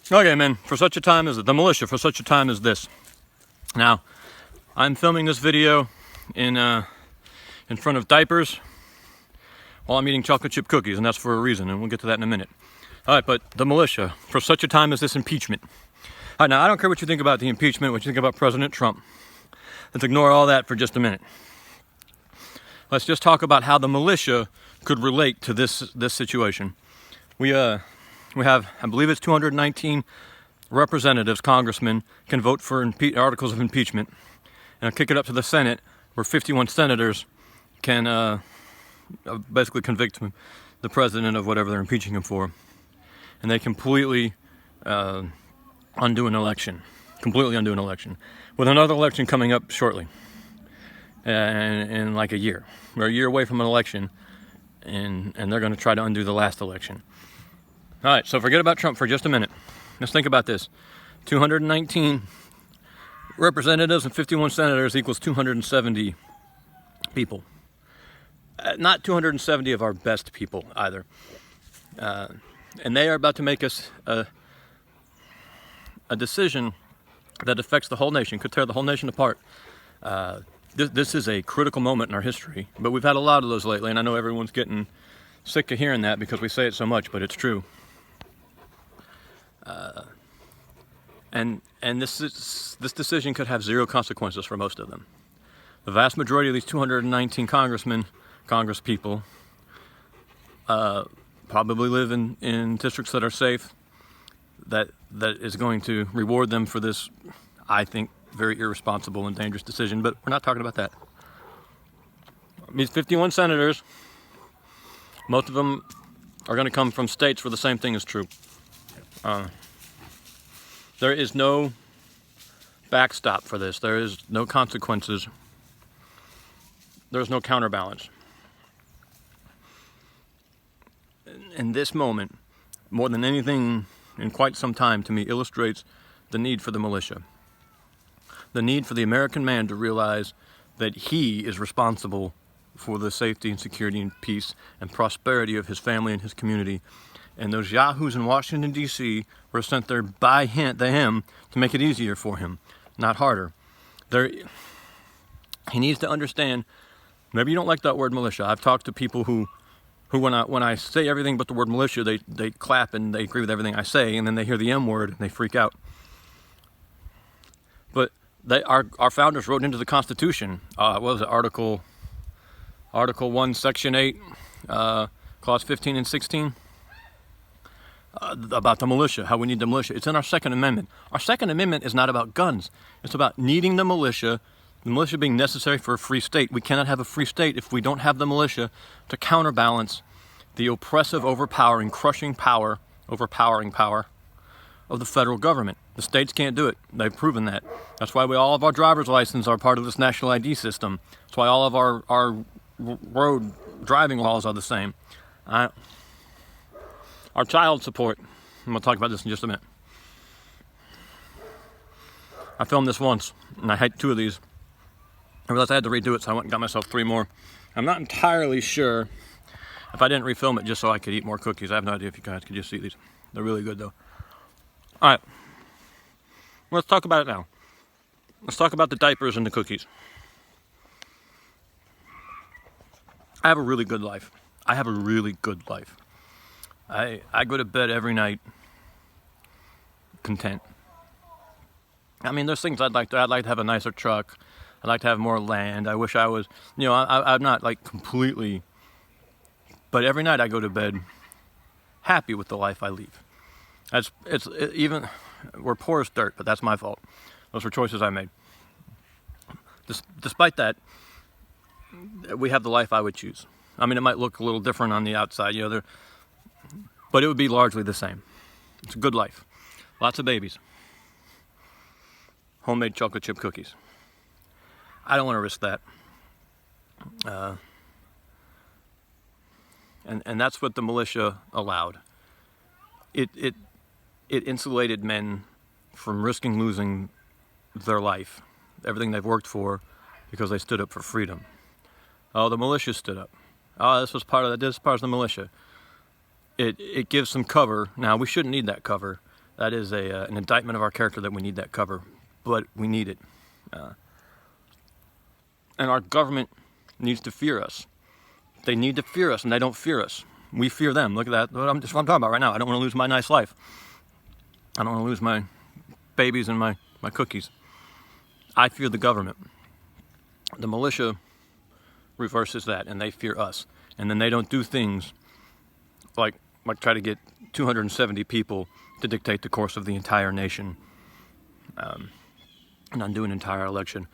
Okay, men, for such a time as the militia, for such a time as this. Now, I'm filming this video in front of diapers while I'm eating chocolate chip cookies, and that's for a reason, and we'll get to that in a minute. All right, but the militia, for such a time as this impeachment. All right, now I don't care what you think about the impeachment, what you think about President Trump. Let's ignore all that for just a minute. Let's just talk about how the militia could relate to this situation. We have, I believe it's 219 representatives, congressmen, can vote for articles of impeachment. And I'll kick it up to the Senate, where 51 senators can basically convict the president of whatever they're impeaching him for. And they completely undo an election. Completely undo an election. With another election coming up shortly. In like a year. We're a year away from an election, and they're going to try to undo the last election. All right, so forget about Trump for just a minute. Let's think about this. 219 representatives and 51 senators equals 270 people. Not 270 of our best people either. And they are about to make us a decision that affects the whole nation, could tear the whole nation apart. This is a critical moment in our history, but we've had a lot of those lately, and I know everyone's getting sick of hearing that because we say it so much, but it's true. And this decision could have zero consequences for most of them. The vast majority of these 219 congresspeople, probably live in districts that are safe. That is going to reward them for this, I think, very irresponsible and dangerous decision. But we're not talking about that. These 51 senators, most of them are going to come from states where the same thing is true. There is no backstop for this. There is no consequences. There's no counterbalance. And this moment, more than anything in quite some time, to me, illustrates the need for the militia. The need for the American man to realize that he is responsible for the safety and security and peace and prosperity of his family and his community. And those yahoos in Washington, D.C. were sent there by him to make it easier for him, not harder. He needs to understand, maybe you don't like that word militia. I've talked to people who when I say everything but the word militia, they clap and they agree with everything I say, and then they hear the M word and they freak out. But our founders wrote into the Constitution, what was it, Article 1, Section 8, Clause 15 and 16? About the militia, how we need the militia. It's in our Second Amendment. Our Second Amendment is not about guns. It's about needing the militia being necessary for a free state. We cannot have a free state if we don't have the militia to counterbalance the oppressive, overpowering power of the federal government. The states can't do it. They've proven that. That's why all of our driver's license are part of this national ID system. That's why all of our road driving laws are the same. Our child support, I'm going to talk about this in just a minute. I filmed this once, and I had 2 of these. I realized I had to redo it, so I went and got myself 3 more. I'm not entirely sure if I didn't refilm it just so I could eat more cookies. I have no idea if you guys could just see these. They're really good, though. All right. Let's talk about it now. Let's talk about the diapers and the cookies. I have a really good life. I go to bed every night content. I mean, there's things I'd like to have a nicer truck. I'd like to have more land. I wish I was, I'm not like completely, but every night I go to bed happy with the life I lead. We're poor as dirt, but that's my fault. Those were choices I made. Despite that, we have the life I would choose. I mean, it might look a little different on the outside, but it would be largely the same. It's a good life. Lots of babies. Homemade chocolate chip cookies. I don't want to risk that. And that's what the militia allowed. It insulated men from risking losing their life, everything they've worked for, because they stood up for freedom. Oh, the militia stood up. Oh, this was part of the militia. It gives some cover. Now, we shouldn't need that cover. That is an indictment of our character that we need that cover, but we need it. And our government needs to fear us. They need to fear us, and they don't fear us. We fear them. Look at that. That's what I'm talking about right now. I don't want to lose my nice life. I don't want to lose my babies and my cookies. I fear the government. The militia reverses that, and they fear us. And then they don't do things like try to get 270 people to dictate the course of the entire nation and undo an entire election.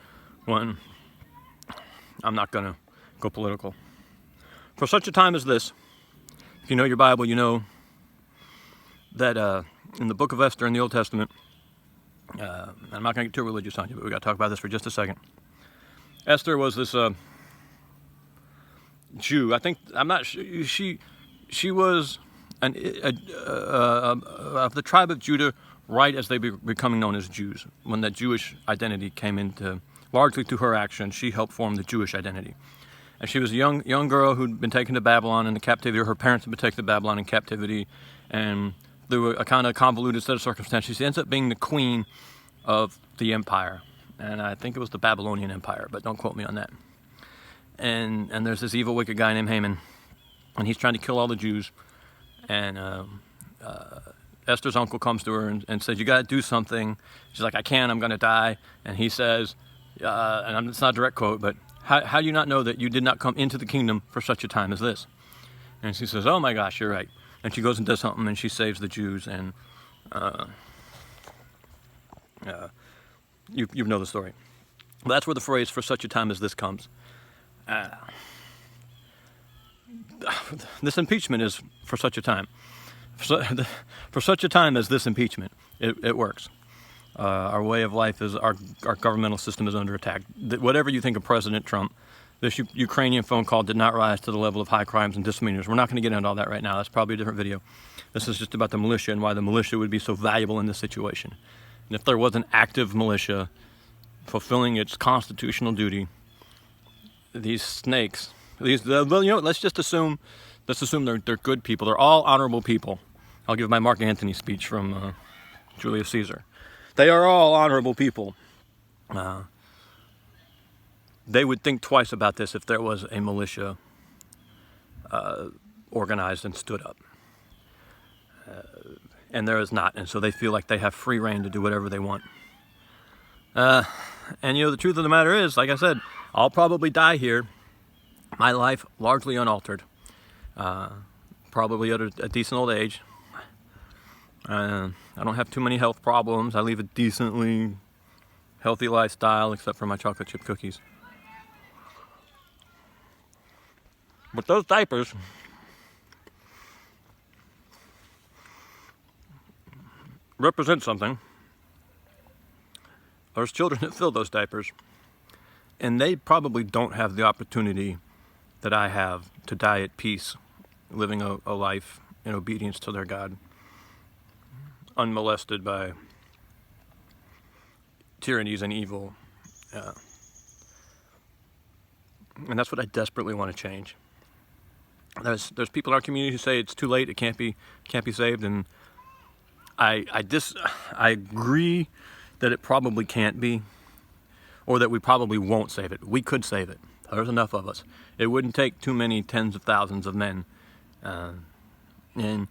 When I'm not going to go political. For such a time as this, if you know your Bible, you know that in the book of Esther in the Old Testament, I'm not going to get too religious on you, but we got to talk about this for just a second. Esther was this Jew. I'm not sure. She was of the tribe of Judah, right as they were becoming known as Jews. When that Jewish identity came into, largely through her actions, she helped form the Jewish identity. And she was a young girl who'd been taken to Babylon in the captivity, or her parents had been taken to Babylon in captivity, and through a kind of convoluted set of circumstances, she ends up being the queen of the empire. And I think it was the Babylonian Empire, but don't quote me on that. And there's this evil, wicked guy named Haman, and he's trying to kill all the Jews. And Esther's uncle comes to her and says, "You got to do something." She's like, "I can't. I'm going to die." And he says, and it's not a direct quote, but how do you not know that you did not come into the kingdom for such a time as this? And she says, "Oh my gosh, you're right." And she goes and does something, and she saves the Jews. And you know the story. But that's where the phrase "for such a time as this" comes. This impeachment is for such a time. For such a time as this impeachment, it works. Our way of life is, our governmental system is under attack. Whatever you think of President Trump, this Ukrainian phone call did not rise to the level of high crimes and misdemeanors. We're not going to get into all that right now. That's probably a different video. This is just about the militia and why the militia would be so valuable in this situation. And if there was an active militia fulfilling its constitutional duty, these snakes, let's assume they're good people. They're all honorable people. I'll give my Mark Antony speech from Julius Caesar. They are all honorable people. They would think twice about this if there was a militia organized and stood up. And there is not, and so they feel like they have free reign to do whatever they want. And the truth of the matter is, like I said, I'll probably die here, my life largely unaltered, probably at a decent old age. I don't have too many health problems. I lead a decently healthy lifestyle, except for my chocolate chip cookies. But those diapers represent something. There's children that fill those diapers, and they probably don't have the opportunity that I have to die at peace, living a life in obedience to their God, unmolested by tyrannies and evil. And that's what I desperately want to change. There's people in our community who say it's too late, it can't be saved, and I agree that it probably can't be, or that we probably won't save it. We could save it. There's enough of us. It wouldn't take too many tens of thousands of men, and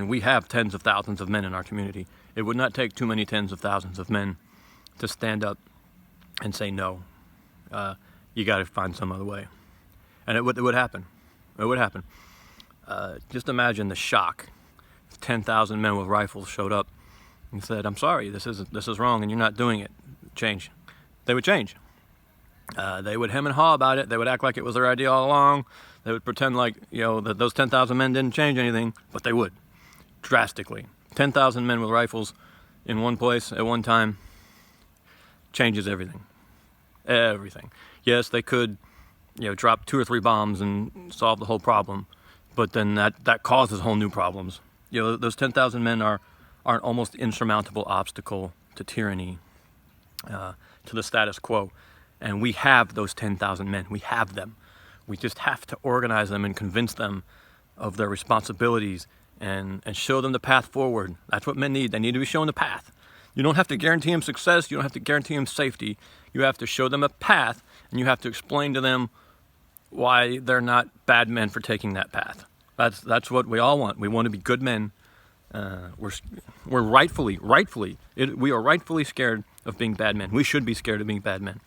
we have tens of thousands of men in our community. It would not take too many tens of thousands of men to stand up and say no. You got to find some other way, and it would happen. It would happen. Just imagine the shock if 10,000 men with rifles showed up and said, "I'm sorry, this is wrong, and you're not doing it. Change." They would change. They would hem and haw about it. They would act like it was their idea all along. They would pretend like that those 10,000 men didn't change anything, but they would, drastically. 10,000 men with rifles in one place at one time changes everything. Everything. Yes, they could, drop 2 or 3 bombs and solve the whole problem, but then that causes whole new problems. Those 10,000 men are an almost insurmountable obstacle to tyranny, to the status quo. And we have those 10,000 men. We have them. We just have to organize them and convince them of their responsibilities and show them the path forward. That's what men need. They need to be shown the path. You don't have to guarantee them success. You don't have to guarantee them safety. You have to show them a path, and you have to explain to them why they're not bad men for taking that path. That's what we all want. We want to be good men. We're rightfully, we are rightfully scared of being bad men. We should be scared of being bad men.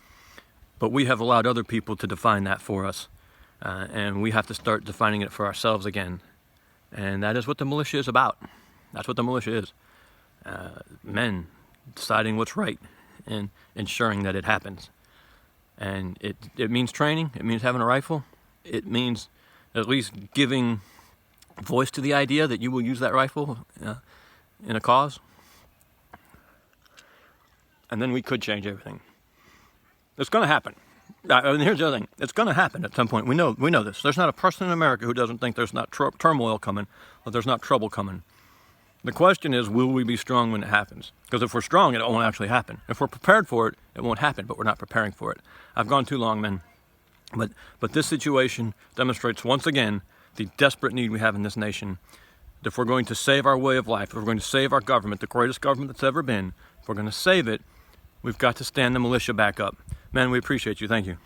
But we have allowed other people to define that for us. And we have to start defining it for ourselves again. And that is what the militia is about. That's what the militia is. Men deciding what's right and ensuring that it happens. And it means training. It means having a rifle. It means at least giving voice to the idea that you will use that rifle in a cause. And then we could change everything. It's going to happen. Here's the other thing. It's going to happen at some point. We know this. There's not a person in America who doesn't think there's not turmoil coming, or there's not trouble coming. The question is, will we be strong when it happens? Because if we're strong, it won't actually happen. If we're prepared for it, it won't happen, but we're not preparing for it. I've gone too long, men. But this situation demonstrates once again the desperate need we have in this nation. If we're going to save our way of life, if we're going to save our government, the greatest government that's ever been, if we're going to save it, we've got to stand the militia back up. Men, we appreciate you. Thank you.